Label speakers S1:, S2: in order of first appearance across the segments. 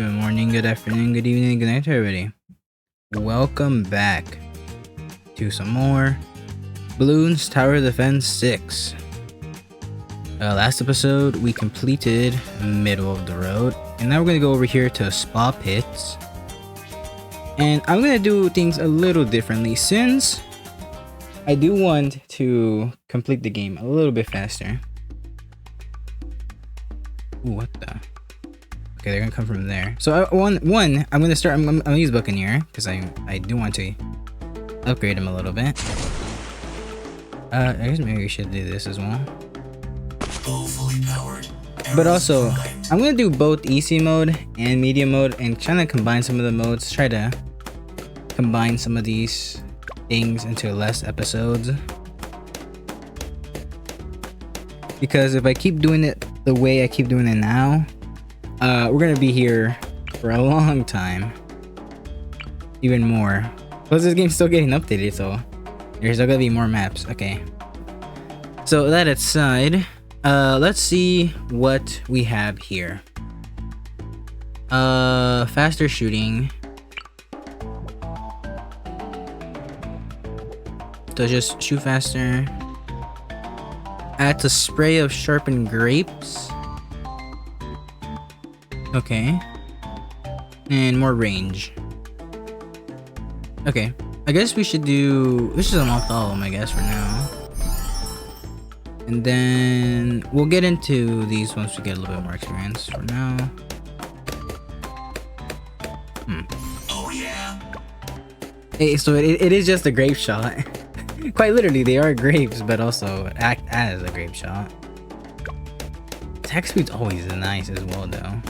S1: Good morning, good afternoon, good evening, good night to everybody. Welcome back to some more Bloons Tower Defense 6. Last episode, we completed middle of the road, and now we're going to go over here to Spa Pits. And I'm going to do things a little differently since I do want to complete the game a little bit faster. Ooh, what the? Okay, they're gonna come from there. So I'm gonna start. I'm gonna use Buccaneer because I do want to upgrade him a little bit. I guess maybe we should do this as well. But also, I'm gonna do both easy mode and medium mode and trying to combine some of the modes. Try to combine some of these things into less episodes. Because if I keep doing it the way I keep doing it now, we're gonna be here for a long time. Even more. Plus this game's still getting updated, so there's still gonna be more maps. Okay. So that aside, let's see what we have here. Faster shooting. So just shoot faster. Adds a spray of sharpened grapes. Okay. And more range. Okay. I guess we should do... Let's just unlock all of them, I guess, for now. And then... We'll get into these once we get a little bit more experience. For now... Oh, yeah. Hey, so it is just a grape shot. Quite literally, they are grapes, but also act as a grape shot. Attack speed's always nice as well, though.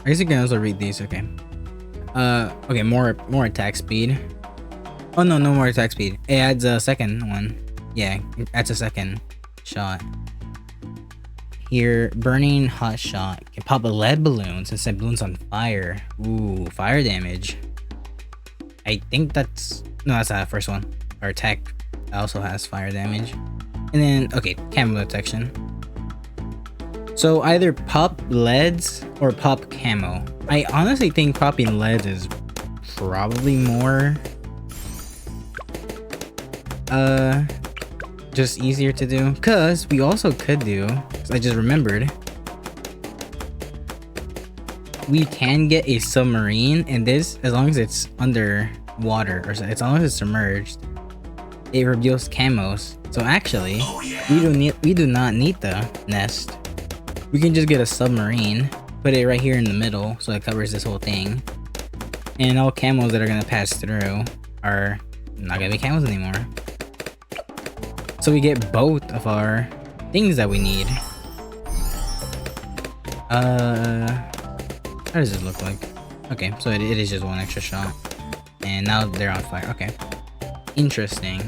S1: I guess you can also read these. Okay. Okay, more attack speed. Oh no, no more attack speed. It adds a second one. Yeah, it adds a second shot. Here, burning hot shot. Can pop a lead balloons and set balloons on fire. Ooh, fire damage. I think that's... No, that's not the first one. Our attack also has fire damage. And then, okay, camo detection. So either pop leads or pop camo. I honestly think popping leads is probably more... just easier to do, because we also could do, I just remembered, we can get a submarine, and this, as long as it's under water, or as long as it's submerged, it reveals camos. So actually, we do not need the nest. We can just get a submarine, put it right here in the middle, so it covers this whole thing, and all camos that are gonna pass through are not gonna be camos anymore. So we get both of our things that we need. How does this look like? Okay, so it is just one extra shot. And now they're on fire. Okay. Interesting.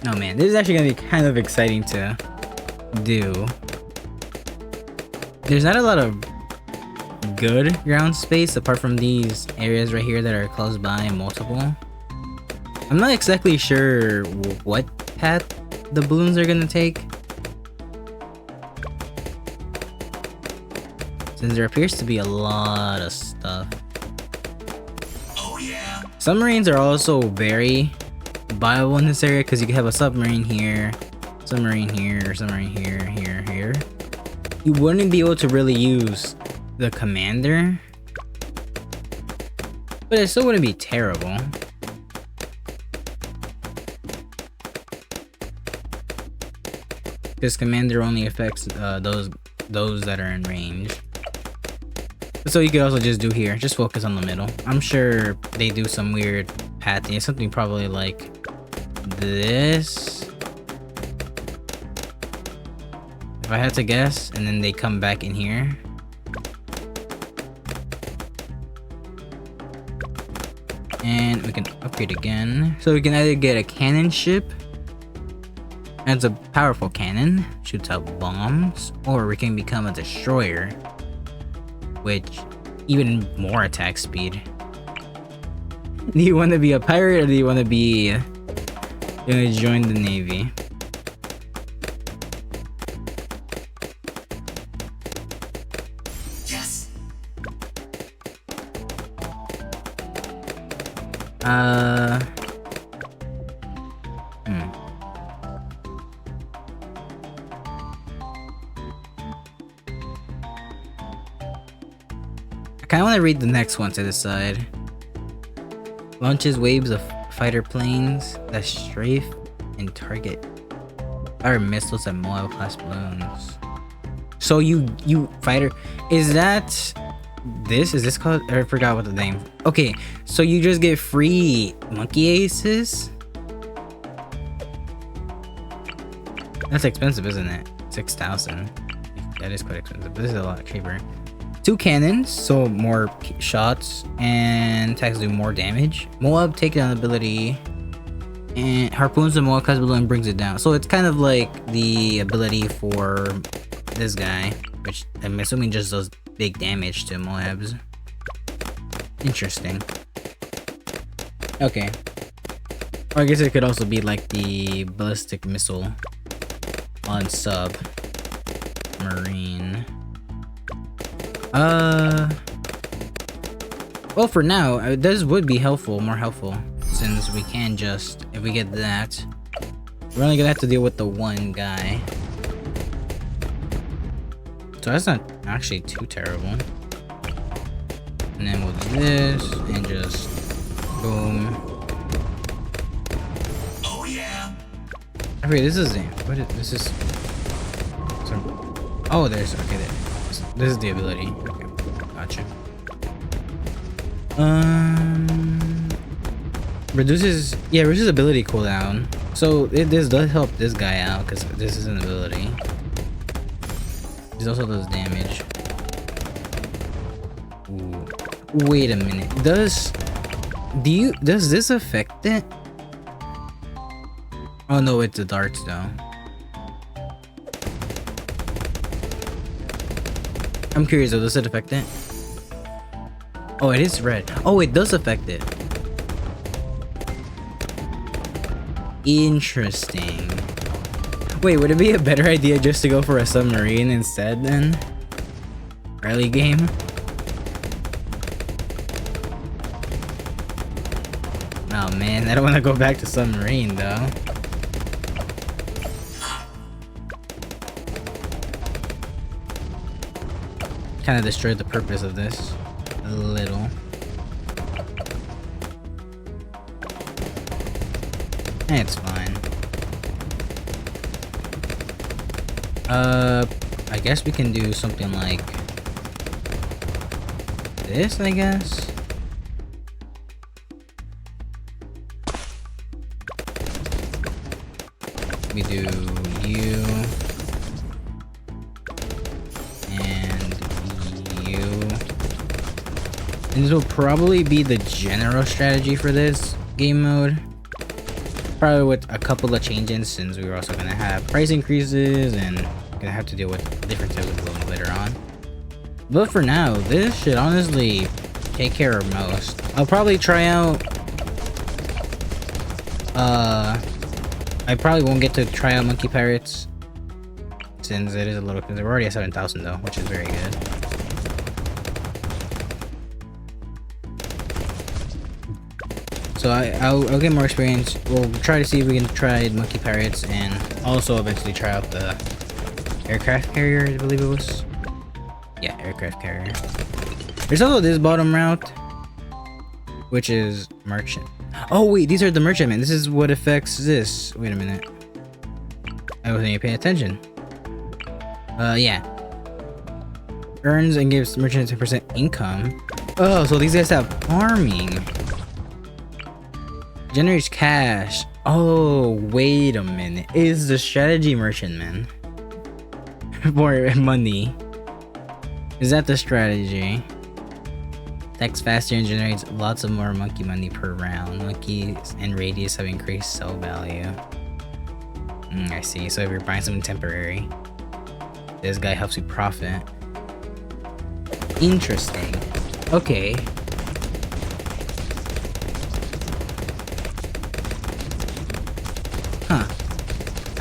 S1: Oh man, this is actually gonna be kind of exciting to do. There's not a lot of good ground space apart from these areas right here that are close by multiple. I'm not exactly sure what path the balloons are gonna take, since there appears to be a lot of stuff. Oh yeah. Submarines are also very viable in this area because you can have a submarine here, submarine here, submarine here, here. You wouldn't be able to really use the commander, but it still wouldn't be terrible. This commander only affects those that are in range. So you could also just do here, just focus on the middle. I'm sure they do some weird pathing, something probably like this, if I had to guess, and then they come back in here. And we can upgrade again. So we can either get a cannon ship, adds a powerful cannon, shoots out bombs, or we can become a destroyer, which even more attack speed. Do you want to be a pirate or do you want to be Gonna join the Navy.
S2: Yes.
S1: I kind of want to read the next one to the side. Launches waves of fighter planes that strafe and target our missiles and Moab class balloons. So you fighter, is that this? Is this called? I forgot what the name. Okay, so you just get free monkey aces. That's expensive, isn't it? 6,000. That is quite expensive, but this is a lot cheaper. 2 cannons, so more shots, and attacks do more damage. Moab takedown ability, and harpoons the Moab class balloon and brings it down. So it's kind of like the ability for this guy, which I'm assuming just does big damage to Moabs. Interesting. Okay. Or I guess it could also be like the ballistic missile on submarine. Well, for now, this would be helpful, more helpful, since we can just, if we get that, we're only gonna have to deal with the one guy. So that's not actually too terrible. And then we'll do this, and just, boom.
S2: Oh yeah.
S1: I forget, this is it. What is, this is, oh, there's, okay, there. This is the ability. Okay, gotcha. Reduces ability cooldown. So this does help this guy out because this is an ability. This also does damage. Ooh. Wait a minute. Does this affect it? Oh no, it's the darts though. I'm curious though, does it affect it? Oh, it is red. Oh, it does affect it. Interesting. Wait, would it be a better idea just to go for a submarine instead then? Early game? Oh man, I don't want to go back to submarine though. Kind of destroyed the purpose of this a little. It's fine. I guess we can do something like this, I guess. We do you and you. And this will probably be the general strategy for this game mode. Probably with a couple of changes, since we're also gonna have price increases and gonna have to deal with different types of balloons later on. But for now, this should honestly take care of most. I'll probably try out. I probably won't get to try out Monkey Pirates, since it is a little expensive. We're already at 7,000 though, which is very good. So I'll get more experience. We'll try to see if we can try Monkey Pirates and also eventually try out the aircraft carrier, I believe it was. Yeah, aircraft carrier. There's also this bottom route, which is merchant. Oh wait, these are the merchantmen. This is what affects this. Wait a minute. I wasn't even paying attention. Yeah. Earns and gives merchants 10% income. Oh, so these guys have farming. Generates cash. Oh, wait a minute. Is the strategy merchantman for money? Is that the strategy? Attacks faster and generates lots of more monkey money per round. Monkeys and radius have increased sell value. I see. So if you're buying something temporary, this guy helps you profit. Interesting. Okay.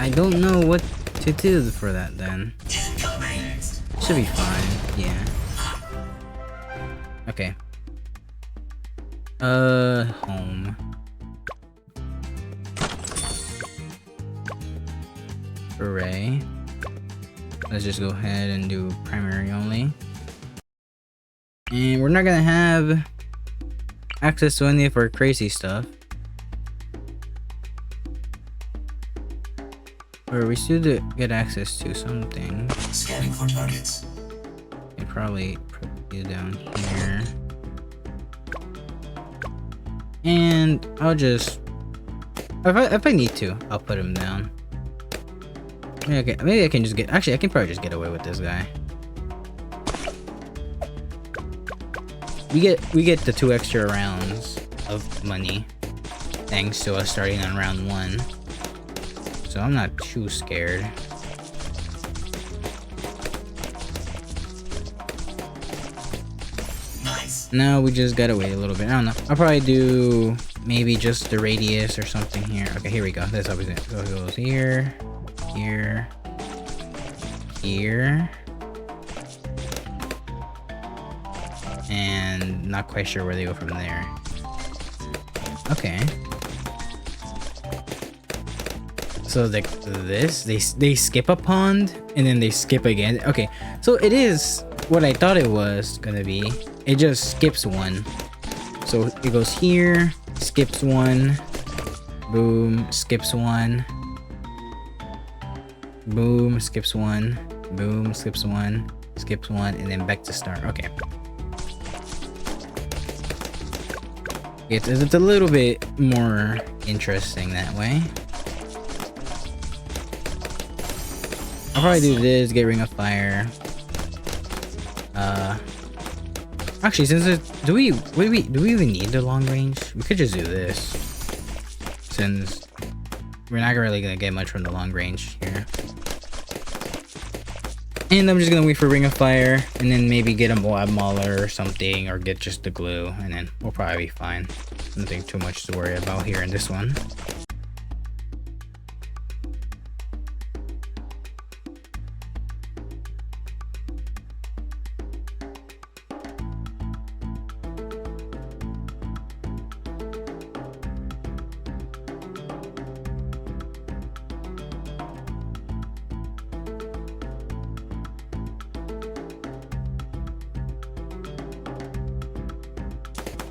S1: I don't know what to do for that then. Should be fine, yeah. Okay. Home. Array. Let's just go ahead and do primary only. And we're not gonna have access to any of our crazy stuff. Or we still do get access to something.
S2: Scanning for targets.
S1: They probably put you down here. And I'll just, if I need to, I'll put him down. Okay, maybe I can just get, actually I can probably just get away with this guy. We get the 2 extra rounds of money thanks to us starting on round 1. So I'm not too scared.
S2: Nice.
S1: Now we just gotta wait a little bit. I don't know. I'll probably do maybe just the radius or something here. Okay, here we go. That's how we do it. So it goes here, here, here. And not quite sure where they go from there. Okay. So they skip a pond and then they skip again. Okay, so it is what I thought it was gonna be. It just skips one. So it goes here, skips one, boom, skips one, boom, skips one, boom, skips one, skips one, and then back to start. Okay. It's a little bit more interesting that way. I'll probably do this, get Ring of Fire. Actually, since it, do we even need the long range? We could just do this, since we're not really gonna get much from the long range here. And I'm just gonna wait for Ring of Fire, and then maybe get a Moab Mauler or something, or get just the glue, and then we'll probably be fine. Nothing too much to worry about here in this one.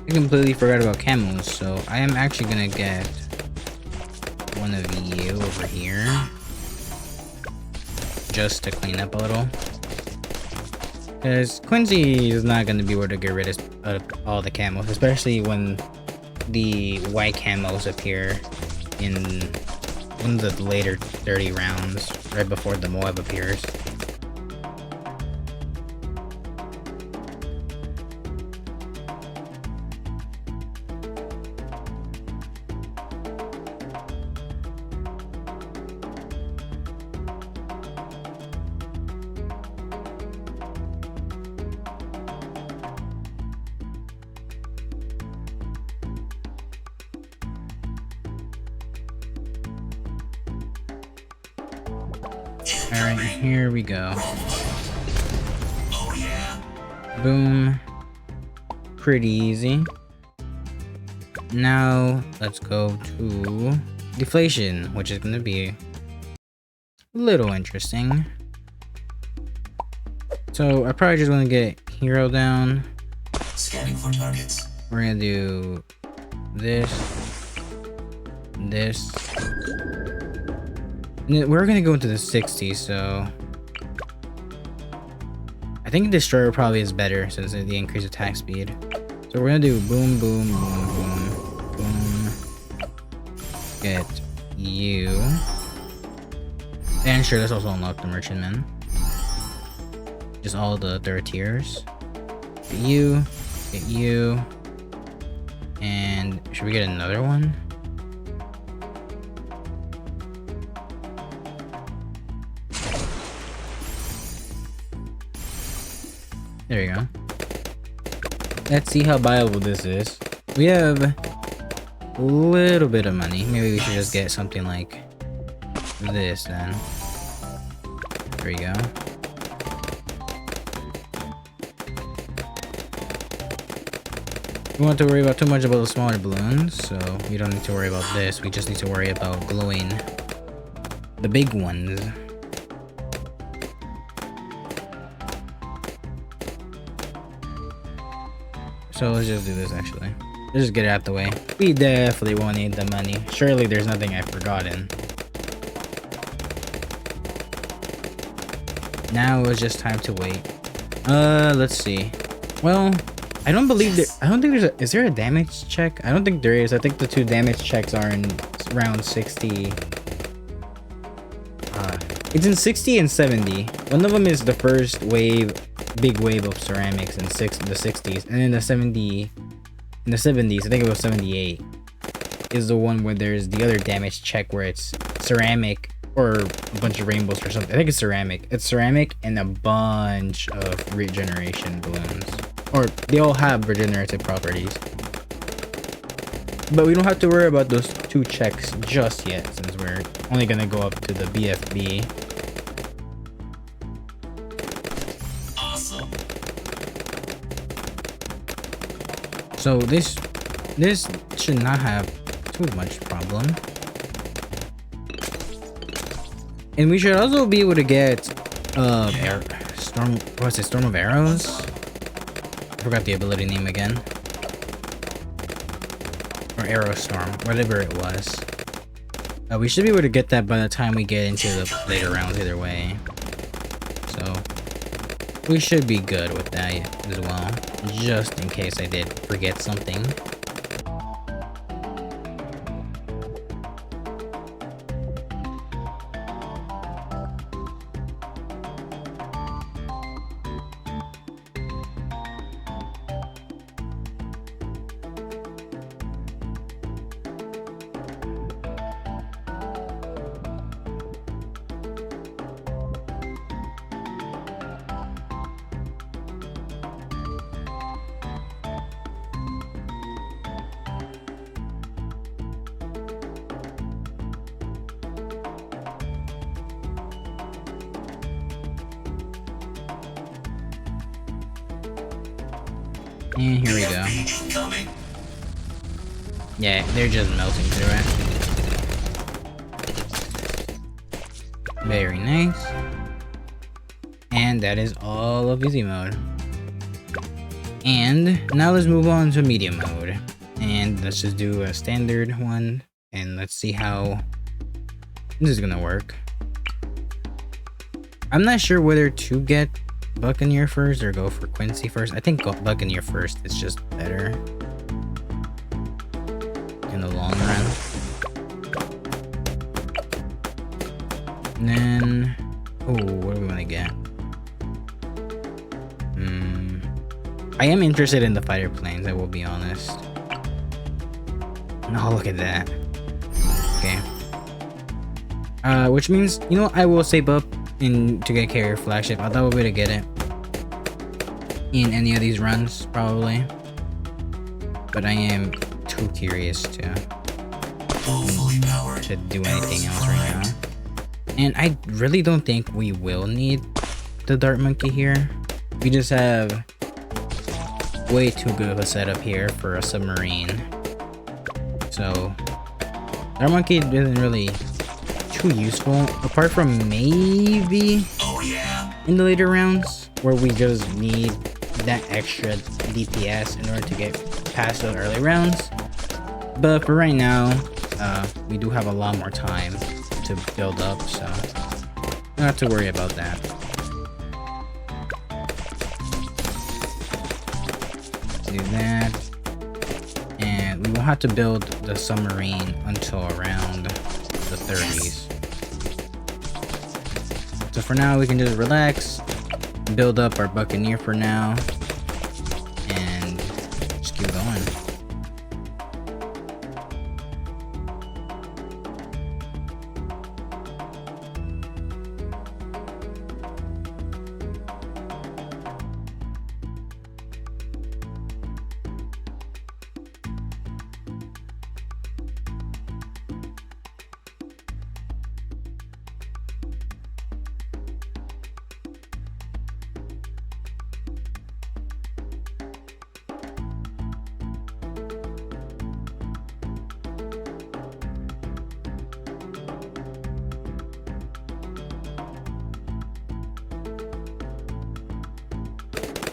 S1: I completely forgot about camos, so I am actually gonna get one of you over here just to clean up a little, because Quincy is not gonna be able to get rid of all the camos, especially when the white camos appear in one of the later 30 rounds, right before the Moab appears. Alright, here we go.
S2: Oh yeah.
S1: Boom. Pretty easy. Now, let's go to deflation, which is gonna be a little interesting. So, I probably just want to get hero down.
S2: Scanning for targets.
S1: We're gonna do this. This. We're gonna go into the 60s, so I think Destroyer probably is better since the increased attack speed. So we're gonna do boom, boom, boom, boom, boom. Get you. And sure, let's also unlock the Merchantman. Just all the third tiers. Get you, and should we get another one? There you go. Let's see how viable this is. We have a little bit of money. Maybe we should just get something like this then. There we go. We don't have to worry about too much about the smaller balloons, so we don't need to worry about this. We just need to worry about glowing the big ones. So let's just do this actually. Let's just get it out the way. We definitely won't need the money. Surely there's nothing I've forgotten. Now it's just time to wait. Let's see. Well, I don't believe there. I don't think there's a. Is there a damage check? I don't think there is. I think the 2 damage checks are in round 60. It's in 60 and 70. One of them is the first wave, big wave of ceramics in the 60s, and then the 70. In the 70s, I think it was 78. Is the one where there's the other damage check where it's ceramic or a bunch of rainbows or something. I think it's ceramic. It's ceramic and a bunch of regeneration balloons. Or they all have regenerative properties. But we don't have to worry about those 2 checks just yet, since we're only gonna go up to the BFB.
S2: Awesome.
S1: So this should not have too much problem. And we should also be able to get storm of arrows? I forgot the ability name again. Or arrow storm, whatever it was. We should be able to get that by the time we get into the later rounds either way. So we should be good with that as well. Just in case I did forget something. And here we go. Yeah, they're just melting through it. Very nice. And that is all of easy mode. And now let's move on to medium mode. And let's just do a standard one. And let's see how this is gonna work. I'm not sure whether to get Buccaneer first or go for Quincy first. I think go Buccaneer first is just better in the long run. And then, oh, what do we want to get? I am interested in the fighter planes, I will be honest. Oh, look at that. Okay. Which means, you know, I will save up to get carrier flagship. I thought we'll be able to get it in any of these runs, probably. But I am too curious to do anything else right now. And I really don't think we will need the Dart Monkey here. We just have way too good of a setup here for a submarine. So Dart Monkey isn't really too useful, apart from maybe in the later rounds where we just need that extra DPS in order to get past those early rounds. But for right now, we do have a lot more time to build up, so don't have to worry about that. Do that, and we won't have to build the submarine until around the 30s. So for now, we can just relax, build up our Buccaneer for now, and just keep going.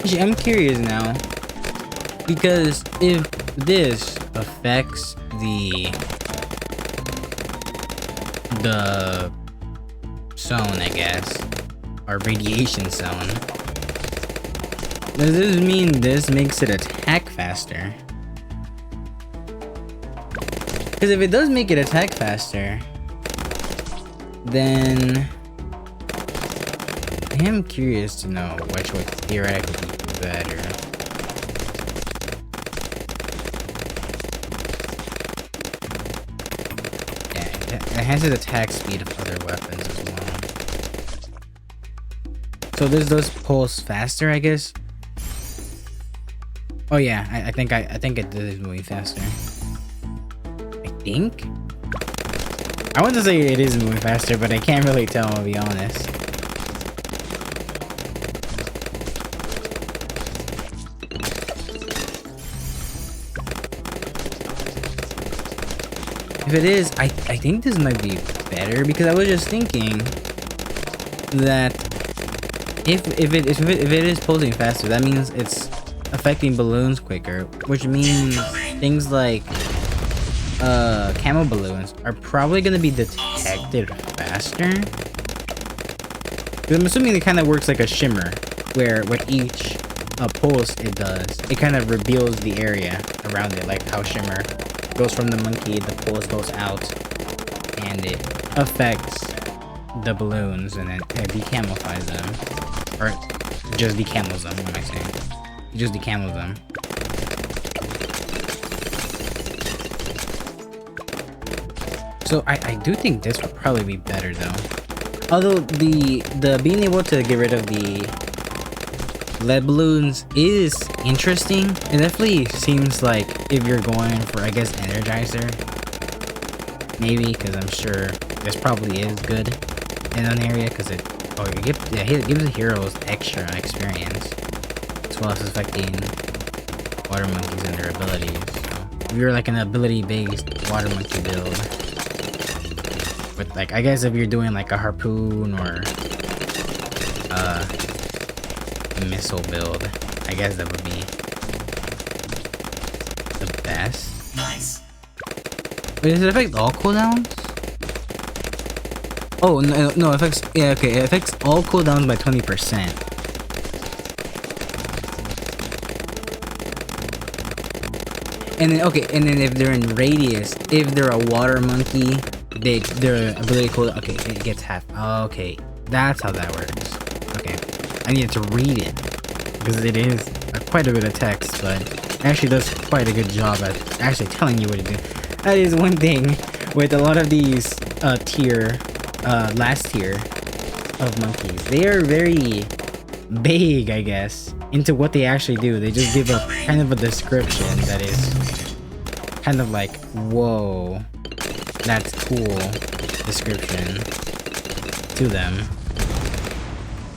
S1: Actually, I'm curious now. Because if this affects the zone, I guess, or radiation zone, does this mean this makes it attack faster? Because if it does make it attack faster, then I am curious to know which would theoretically be better. Yeah, it enhances attack speed of other weapons as well. So this does pulse faster, I guess. Oh yeah, I think it is moving faster. I think. I want to say it is moving faster, but I can't really tell, I'll be honest. If it is, I think this might be better, because I was just thinking that if it is pulsing faster, that means it's affecting balloons quicker, which means things like camo balloons are probably gonna be detected faster. Because I'm assuming it kind of works like a shimmer, where with each pulse it does, it kind of reveals the area around it, like how shimmer goes from the monkey, the pulse goes out, and it affects the balloons, and then it decamoufles them, or just decamos them. What am I saying? It just decamos them. So I do think this would probably be better though. Although the being able to get rid of the lead balloons is interesting. It definitely seems like if you're going for, I guess, Energizer, maybe, because I'm sure this probably is good in an area, because it gives the heroes extra experience, as well as affecting water monkeys and their abilities. So if you're like an ability-based water monkey build, with like, I guess if you're doing like a harpoon or a missile build, I guess that would be the best.
S2: Nice.
S1: Wait, does it affect all cooldowns? Oh, no, it affects, yeah, okay, it affects all cooldowns by 20%. And then, okay, and then if they're in radius, if they're a water monkey, their ability cooldown, okay, it gets half. Okay, that's how that works. Okay, I needed to read it, because it is quite a bit of text, but it actually does quite a good job at actually telling you what to do. That is one thing with a lot of these last tier of monkeys. They are very vague, I guess, into what they actually do. They just give a kind of a description that is kind of like, whoa, that's cool description to them.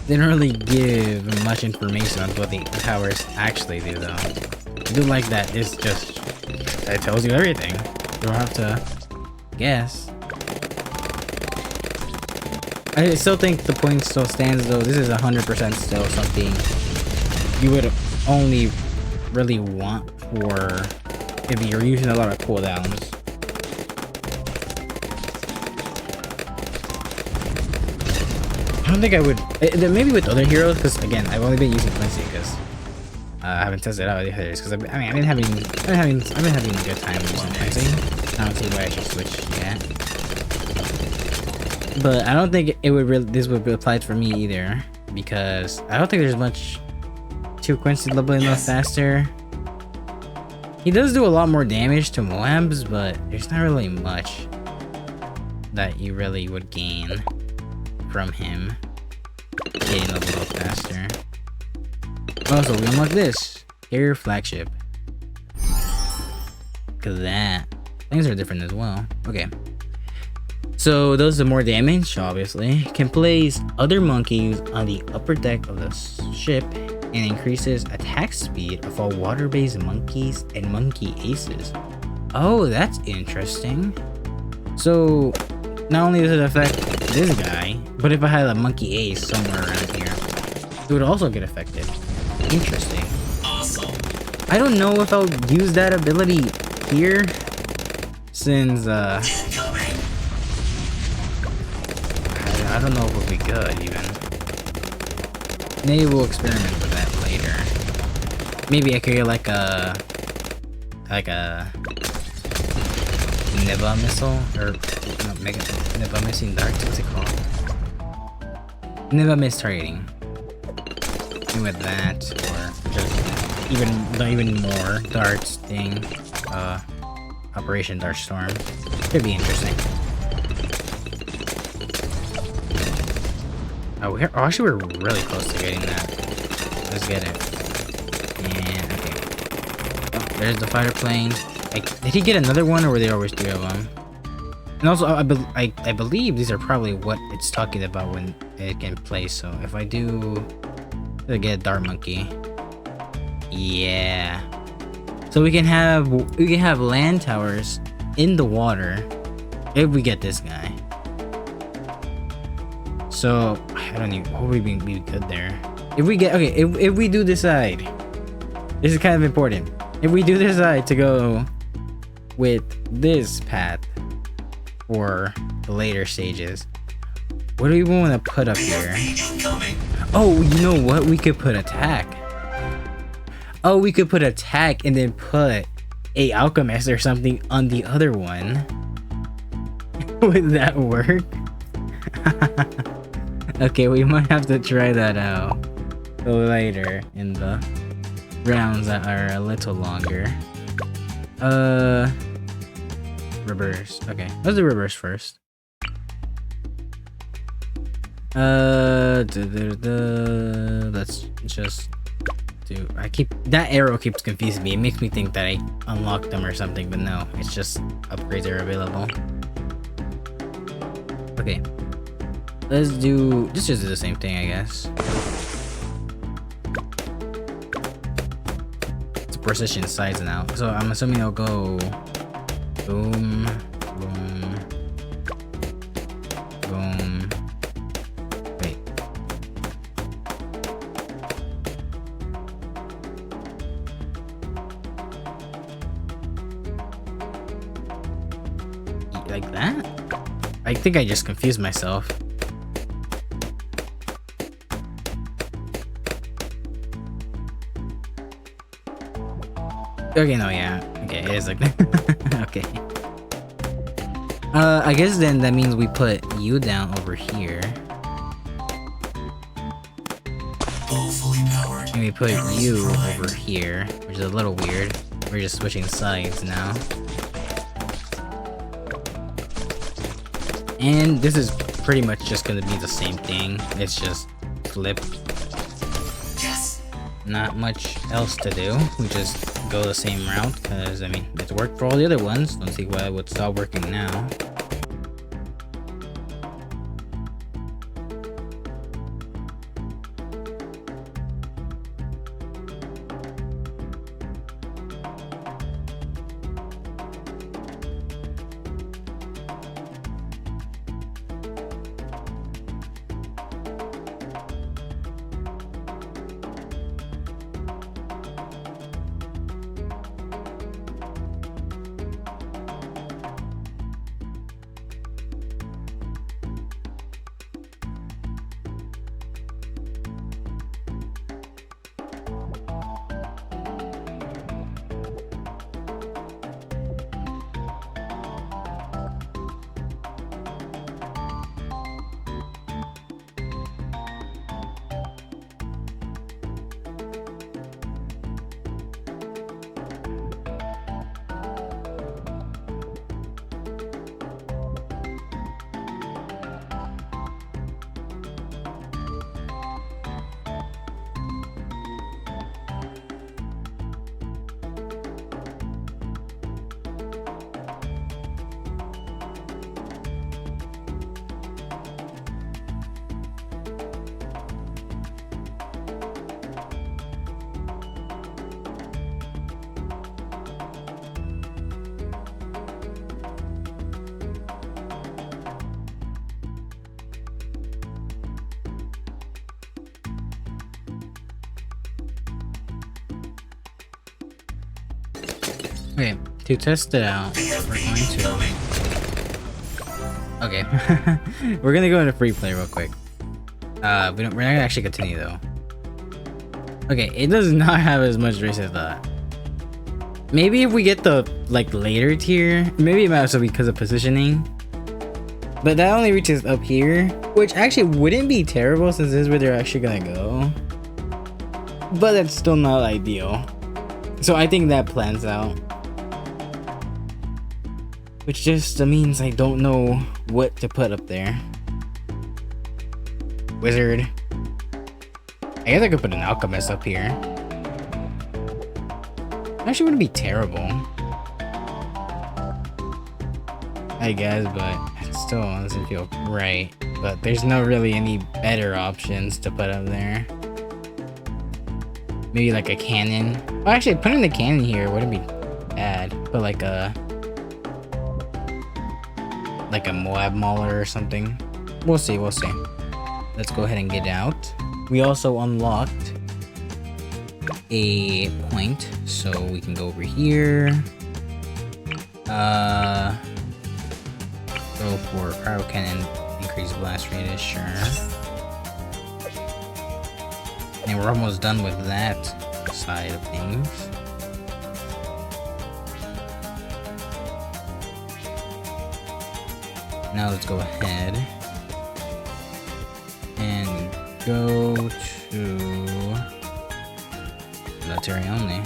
S1: They don't really give much information on what the powers actually do though. I do like that it's just, it tells you everything. You don't have to guess. I still think the point still stands though. This is 100% still something you would only really want for if you're using a lot of cooldowns. I don't think I would. Maybe with other heroes, because again, I've only been using Quincy because I haven't tested out the others. Because I've been having a good time using Quincy. I don't see why I should switch yet. But I don't think it would this would be applied for me either, because I don't think there's much to Quincy leveling up faster. He does do a lot more damage to Moabs, but there's not really much that you really would gain from him getting leveled up faster. Also, we unlock this Carrier Flagship. Look at that. Things are different as well. Okay. So those are more damage, obviously. Can place other monkeys on the upper deck of the ship and increases attack speed of all water-based monkeys and monkey aces. Oh, that's interesting. So not only does it affect this guy, but if I had a monkey ace somewhere around here, it would also get affected. Interesting.
S2: Awesome.
S1: I don't know if I'll use that ability here, since
S2: Incoming.
S1: I don't know if it'll be good even. Maybe we'll experiment with that later. Maybe I could get like a Neva missile, or no, Mega Neva missing darts. What's it called? Neva miss targeting. With that, or just even more darts thing. Operation Dark Storm. Could be interesting. Oh, actually, we're really close to getting that. Let's get it. And okay. Oh, there's the fighter plane. Did he get another one, or were there always 3 of them? And also, I believe these are probably what it's talking about when it can play. So if I do, I get a Dart Monkey. Yeah. So we can have land towers in the water if we get this guy. So I don't even. What would be good there? If we get if we do decide, this is kind of important. If we do decide to go with this path for the later stages, what do we want to put up here? Oh, you know what? We could put attack. Oh, we could put attack and then put a alchemist or something on the other one. Would that work? Okay, we might have to try that out later in the rounds that are a little longer. Reverse. Okay, let's do reverse first. Let's just do. That arrow keeps confusing me. It makes me think that I unlocked them or something, but no, it's just upgrades are available. Okay, let's just do the same thing, I guess. It's precision size now, so I'm assuming I'll go boom, boom, boom. Wait. Like that? I think I just confused myself. Okay, no, yeah. Okay, it is like that. Okay. I guess then that means we put you down over here. And we put you over here, which is a little weird. We're just switching sides now. And this is pretty much just gonna be the same thing. It's just flip.
S2: Yes.
S1: Not much else to do. We just go the same route, because I mean it's worked for all the other ones. Don't see why it would stop working now. Okay, to test it out, we're going to. Okay, we're gonna go into free play real quick. We're not gonna actually continue though. Okay, it does not have as much race as that. Maybe if we get the like later tier, maybe it might also be because of positioning. But that only reaches up here, which actually wouldn't be terrible since this is where they're actually gonna go. But that's still not ideal. So I think that plans out. Which just means I don't know what to put up there. Wizard. I guess I could put an alchemist up here. Actually wouldn't be terrible. I guess, but it still doesn't feel right. But there's no really any better options to put up there. Maybe like a cannon. Oh, actually, putting the cannon here wouldn't be bad. Put like a Moab Mauler or something. We'll see, we'll see. Let's go ahead and get out. We also unlocked a point, so we can go over here. Go for Pyro Cannon, increase blast radius, sure. And we're almost done with that side of things. Now let's go ahead and go to military only.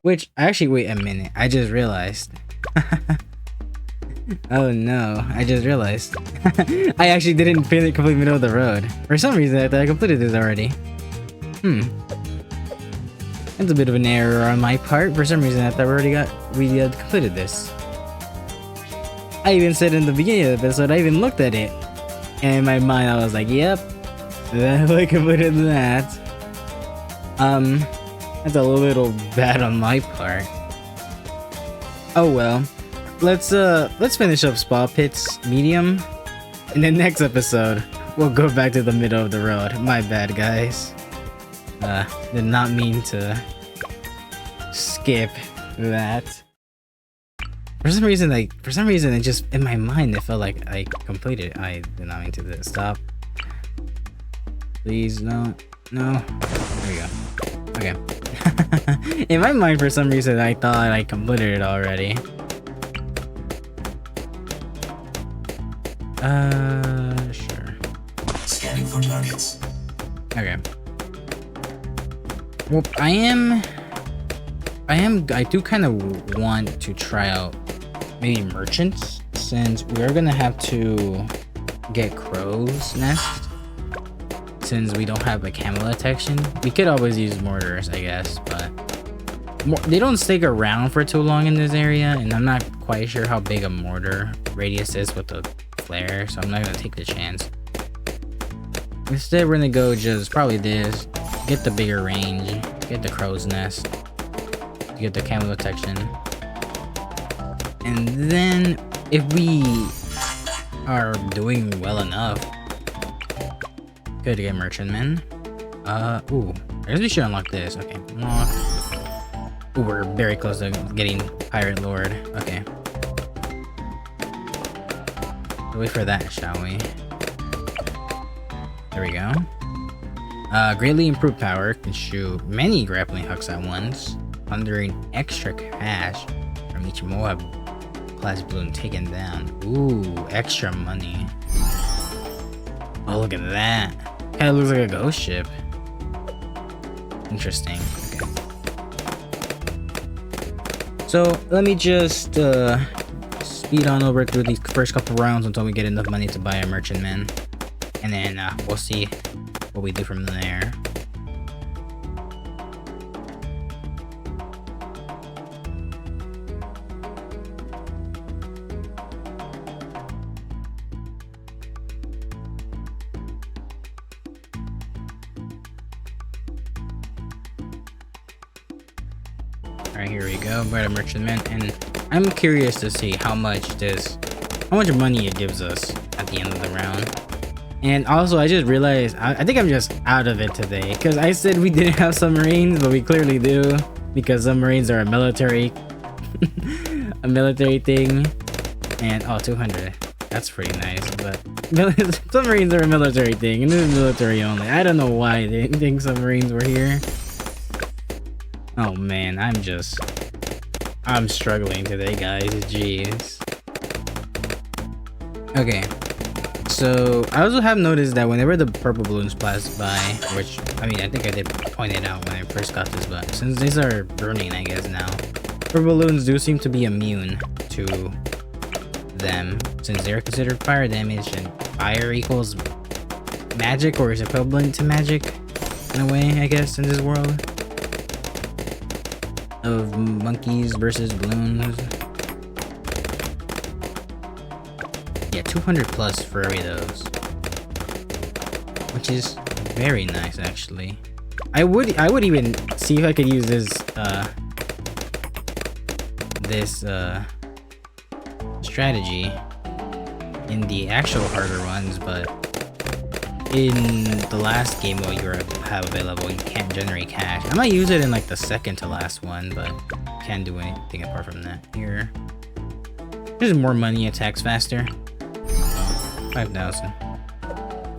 S1: Which, actually, wait a minute. I just realized. Oh no, I just realized. I actually didn't finish complete middle of the road. For some reason, I thought I completed this already. That's a bit of an error on my part. For some reason, I thought we had completed this. I even said in the beginning of the episode, I even looked at it. And in my mind, I was like, yep, I completed that. That's a little bad on my part. Oh well. Let's finish up Spa Pits medium. In the next episode, we'll go back to the middle of the road. My bad, guys. Did not mean to skip that. For some reason, it just, in my mind, it felt like I completed it. I did not mean to stop. Please, no. There we go. Okay. In my mind, for some reason, I thought I completed it already. Sure.
S2: Scanning for targets.
S1: Okay. Well, I do kind of want to try out maybe merchants, since we're gonna have to get crow's nest. Since we don't have a camo detection, we could always use mortars, I guess, but they don't stick around for too long in this area, and I'm not quite sure how big a mortar radius is with the flare, so I'm not gonna take the chance. Instead, we're gonna go just probably this, get the bigger range, get the crow's nest, get the camo detection, and then if we are doing well enough, good to get merchantmen. Ooh, I guess we should unlock this. Okay, unlock. Ooh, we're very close to getting Pirate Lord. Okay. Wait for that, shall we? There we go. Greatly improved power. Can shoot many grappling hooks at once. Plundering extra cash from each Moab class balloon taken down. Ooh, extra money. Oh, look at that. Kinda looks like a ghost ship. Interesting. Okay. So, let me just speed on over through these first couple rounds until we get enough money to buy a merchantman. And then we'll see what we do from there. Alright, here we go. Buy a merchantman, and I'm curious to see how much money it gives us at the end of the round. And also, I just realized I think I'm just out of it today because I said we didn't have submarines, but we clearly do because submarines are a military, a military thing. And oh, 200. That's pretty nice, but submarines are a military thing, and this is military only. I don't know why they didn't think submarines were here. Oh man, I'm struggling today, guys. Jeez. Okay. So, I also have noticed that whenever the purple balloons pass by, which, I mean, I think I did point it out when I first got this, but since these are burning, I guess, now, purple balloons do seem to be immune to them, since they're considered fire damage, and fire equals magic, or is equivalent to magic, in a way, I guess, in this world of monkeys versus balloons. Yeah, 200 plus for every of those, which is very nice, actually. I would even see if I could use this strategy in the actual harder ones, but in the last game mode you have available, you can't generate cash. I might use it in like the second to last one, but can't do anything apart from that. Here, there's more money, attacks faster. 5,000.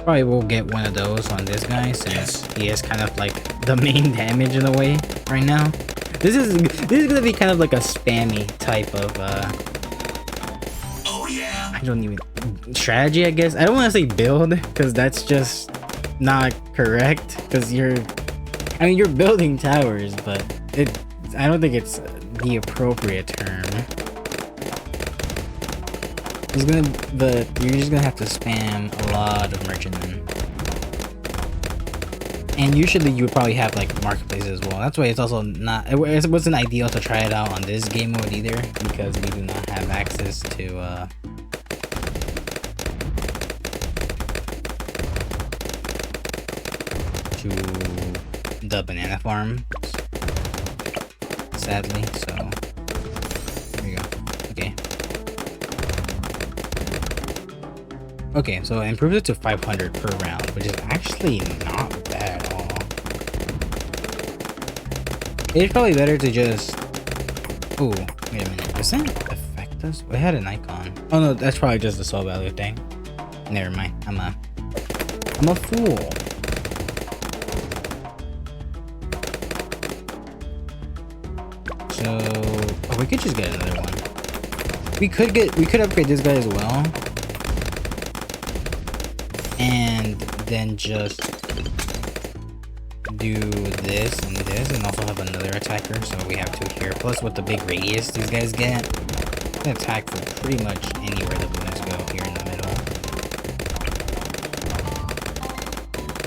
S1: Probably will get one of those on this guy since he is kind of like the main damage in a way right now. This is gonna be kind of like a spammy type of
S2: Oh yeah.
S1: I don't even strategy, I guess. I don't want to say build because that's just not correct because you're building towers, but I don't think it's the appropriate term. You're just gonna have to spam a lot of merchantmen. And usually you would probably have like marketplaces as well. That's why it's also not, it wasn't ideal to try it out on this game mode either, because we do not have access to the banana farm, sadly. So there you go. Okay, so it improves it to 500 per round, which is actually not bad at all. It's probably better to just... Oh, wait a minute. Does that affect us? It had an icon. Oh no, that's probably just the soul value thing. Never mind. I'm a fool. So... Oh, we could just get another one. We could upgrade this guy as well. And then just do this and also have another attacker, so we have two here. Plus with the big radius these guys get, they can attack from pretty much anywhere the balloons go here in the middle.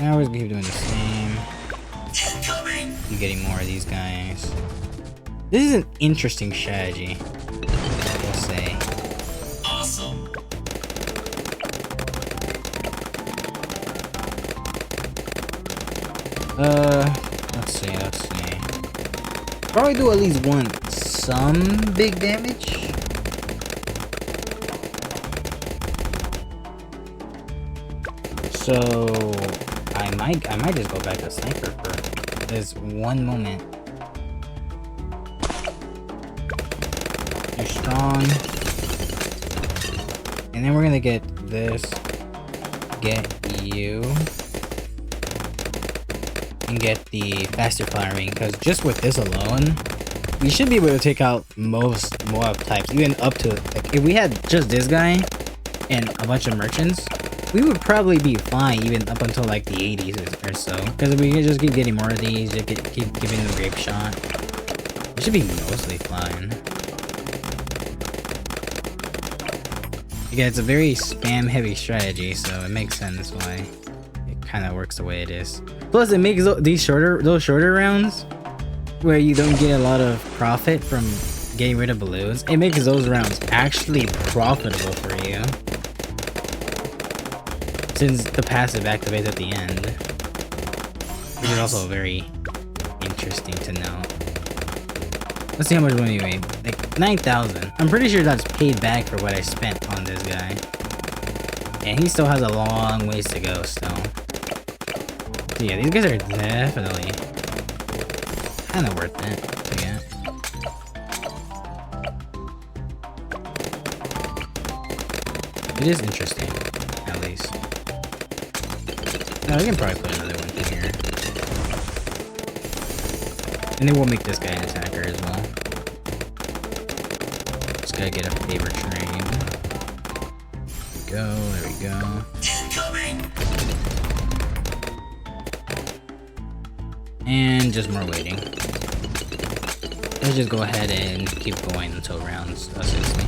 S1: I always keep doing the same. Keep getting more of these guys. This is an interesting strategy, I'll say.
S2: Awesome.
S1: Let's see. Probably do at least some big damage. So I might just go back to sniper for this one moment. You're strong. And then we're gonna get this. Get you. And get the faster firing, because just with this alone we should be able to take out most mob types, even up to, like, if we had just this guy and a bunch of merchants, we would probably be fine even up until like the 80s or so, because we can just keep getting more of these, just keep giving them a grape shot. We should be mostly fine. Again, it's a very spam heavy strategy, so it makes sense why it kind of works the way it is. Plus, it makes those shorter rounds where you don't get a lot of profit from getting rid of balloons. It makes those rounds actually profitable for you, since the passive activates at the end, which is also very interesting to know. Let's see how much money we made. Like 9,000. I'm pretty sure that's paid back for what I spent on this guy. And he still has a long ways to go still. So yeah, these guys are definitely kind of worth it to get. It is interesting, at least. No, we can probably put another one here. And then we'll make this guy an attacker as well. Just gotta get a favor train. There we go.
S2: Incoming.
S1: And just more waiting. Let's just go ahead and keep going until rounds 60.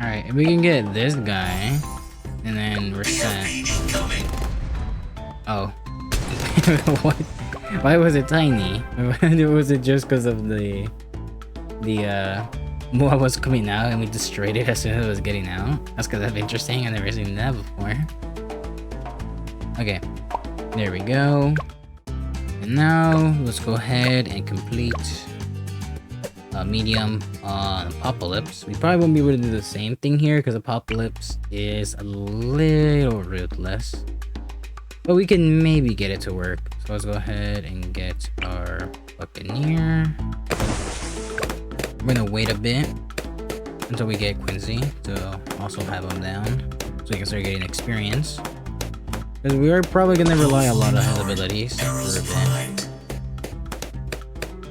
S1: Alright, if we can get this guy, and then we're set. Oh. What? Why was it tiny? Was it just because of the what was coming out and we destroyed it as soon as it was getting out? That's because that's interesting. I've never seen that before. Okay. There we go. And now, let's go ahead and complete medium on Apocalypse. We probably won't be able to do the same thing here because Apocalypse is a little ruthless. But we can maybe get it to work. So let's go ahead and get our Buccaneer. We're gonna wait a bit until we get Quincy to also have him down so we can start getting experience. Because we are probably gonna rely a lot on his abilities for a bit.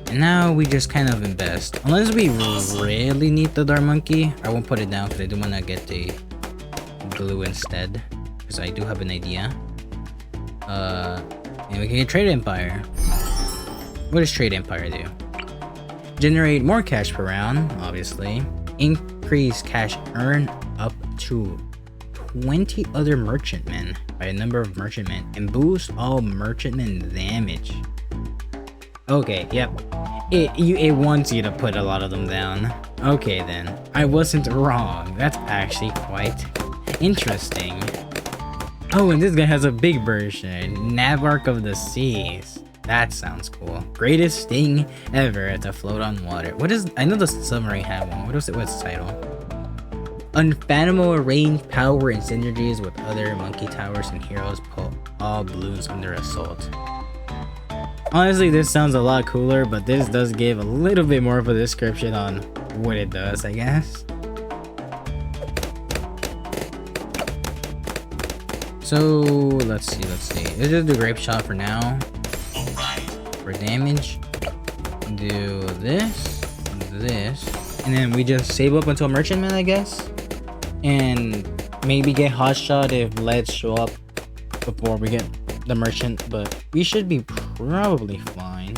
S1: And now we just kind of invest. Unless we really need the Dark Monkey, I won't put it down because I do want to get the glue instead. Because I do have an idea. And we can get Trade Empire. What does Trade Empire do? Generate more cash per round, obviously. Increase cash earned up to 20 other merchantmen by a number of merchantmen. And boost all merchantmen damage. Okay, yep. It wants you to put a lot of them down. Okay then, I wasn't wrong. That's actually quite interesting. Oh, and this guy has a big version. Navark of the Seas. That sounds cool. Greatest thing ever to float on water. What is... I know the submarine had one. What's the title? Unfathomable range, power, and synergies with other monkey towers and heroes put all Bloons under assault. Honestly, this sounds a lot cooler, but this does give a little bit more of a description on what it does, I guess. So, let's see. Let's just do Grape Shot for now. For damage. Do this. And then we just save up until Merchantman, I guess. And maybe get Hot Shot if leads show up before we get the merchant, but we should be probably fine.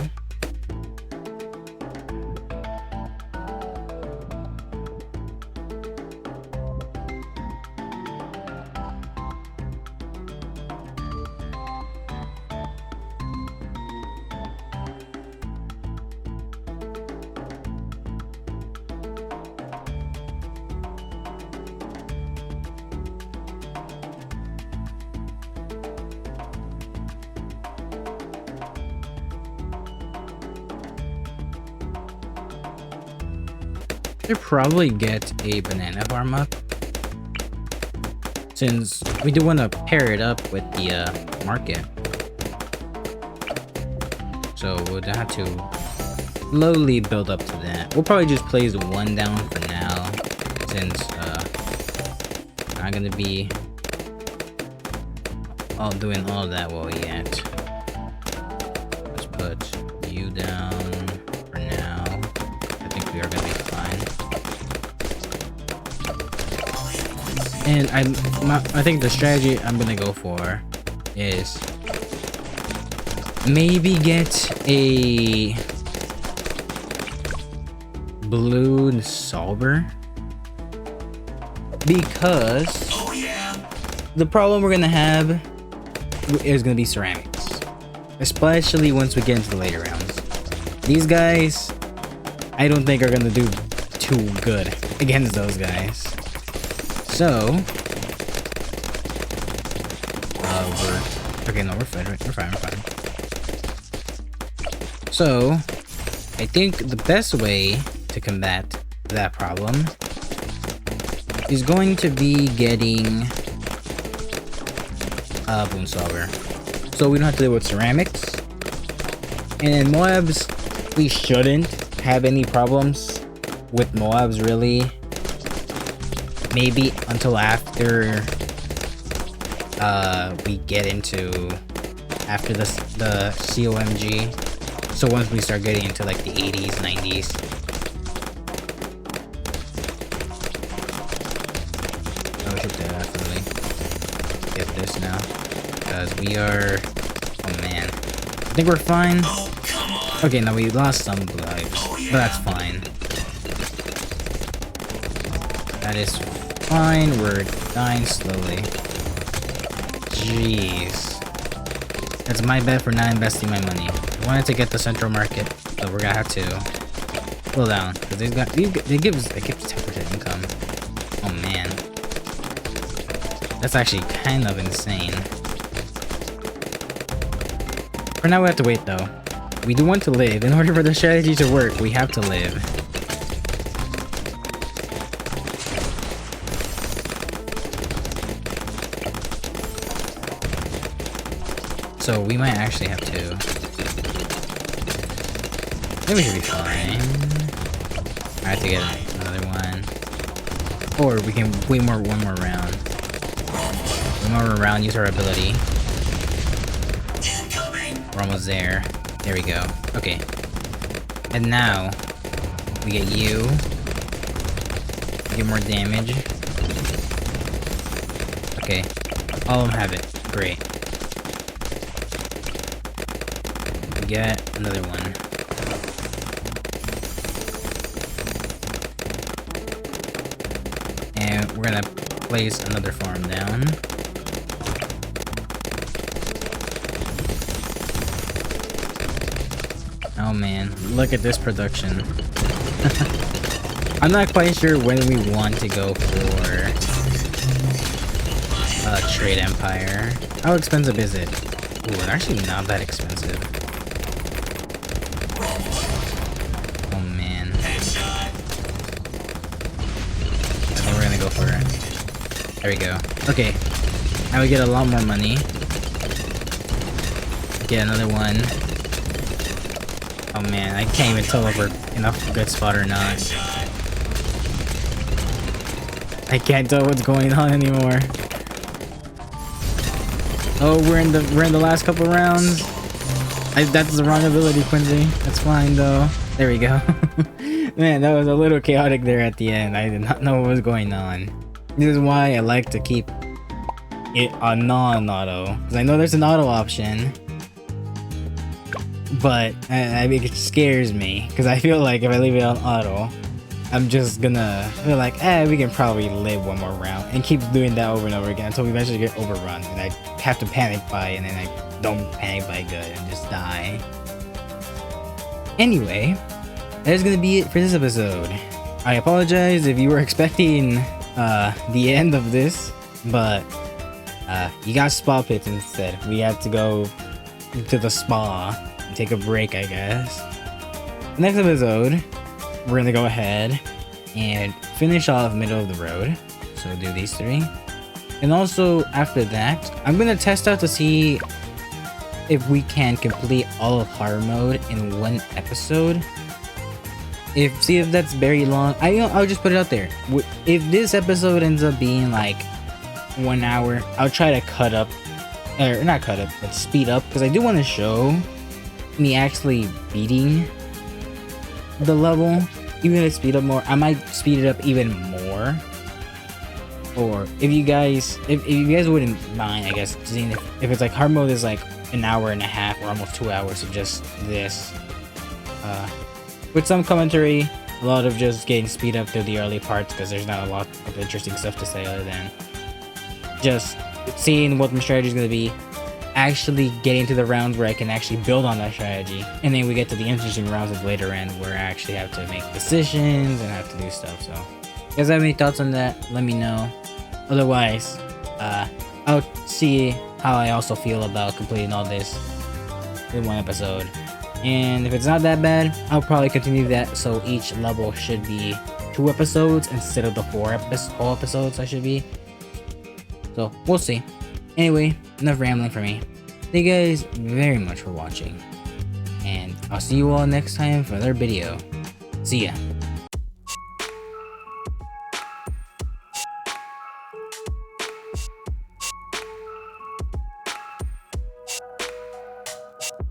S1: Should probably get a banana farm up, since we do want to pair it up with the market. So we'll have to slowly build up to that. We'll probably just place one down for now, since not gonna be doing all that well yet. Let's put you down for now. I think we are gonna be fine. And I think the strategy I'm gonna go for is maybe get a Bloon Solver, because the problem we're gonna have is gonna be ceramics, especially once we get into the later rounds. These guys, I don't think are gonna do too good against those guys. So, okay, no, we're fine. We're fine. So, I think the best way to combat that problem is going to be getting a Bloon solver. So we don't have to deal with ceramics. And in Moabs, we shouldn't have any problems with Moabs, really. Maybe until after we get into after the COMG. So once we start getting into like the 80s, 90s. Oh, should definitely get this now. Because we are... Oh man. I think we're fine. Okay, no, we lost some lives. But that's fine. That is fine. We're dying slowly. Jeez. That's my bet for not investing my money. I wanted to get the central market, but we're gonna have to slow down. Because they give us 10% income. Oh man. That's actually kind of insane. For now we have to wait though. We do want to live. In order for the strategy to work, we have to live. So we might actually have to... Maybe we should be fine. I have to get another one. Or we can one more round. One more round, use our ability. We're almost there. There we go. Okay. And now, we get you. Get more damage. Okay. All of them have it. Great. We get another one. And we're gonna place another farm down. Oh man, look at this production. I'm not quite sure when we want to go for Trade Empire. How expensive is it? Ooh, it's actually not that expensive. Oh man. I think we're gonna go for it. There we go. Okay. Now we get a lot more money. Get another one. Oh man, I can't even tell if we're in a good spot or not. I can't tell what's going on anymore. Oh, we're in the last couple rounds. That's the wrong ability, Quincy. That's fine though. There we go. Man, that was a little chaotic there at the end. I did not know what was going on. This is why I like to keep it on non-auto, because I know there's an auto option. But I mean, it scares me because I feel like if I leave it on auto, I'm just gonna feel like, we can probably live one more round and keep doing that over and over again until we eventually get overrun and I have to panic buy and then I don't panic buy good and just die. Anyway, that is gonna be it for this episode. I apologize if you were expecting the end of this, but you got spa pits instead. We had to go to the spa. Take a break, I guess. Next episode, we're gonna go ahead and finish off middle of the road. So do these three. And also after that, I'm gonna test out to see if we can complete all of hard mode in one episode. See if that's very long. I'll just put it out there. If this episode ends up being like 1 hour, I'll try to cut up, or not cut up, but speed up, because I do want to show me actually beating the level. Even if I speed up more, I might speed it up even more. Or if you guys wouldn't mind, I guess, seeing if it's like hard mode is like an hour and a half or almost 2 hours of just this, with some commentary, a lot of just getting speed up through the early parts because there's not a lot of interesting stuff to say other than just seeing what my strategy is going to be, actually getting to the rounds where I can actually build on that strategy. And then we get to the interesting rounds at the later end where I actually have to make decisions and have to do stuff. So if you guys have any thoughts on that, let me know. Otherwise, I'll see how I also feel about completing all this in one episode. And if it's not that bad, I'll probably continue that, so each level should be 2 episodes instead of the 4 whole episodes I should be. So we'll see. Anyway, enough rambling for me. Thank you guys very much for watching, and I'll see you all next time for another video. See ya.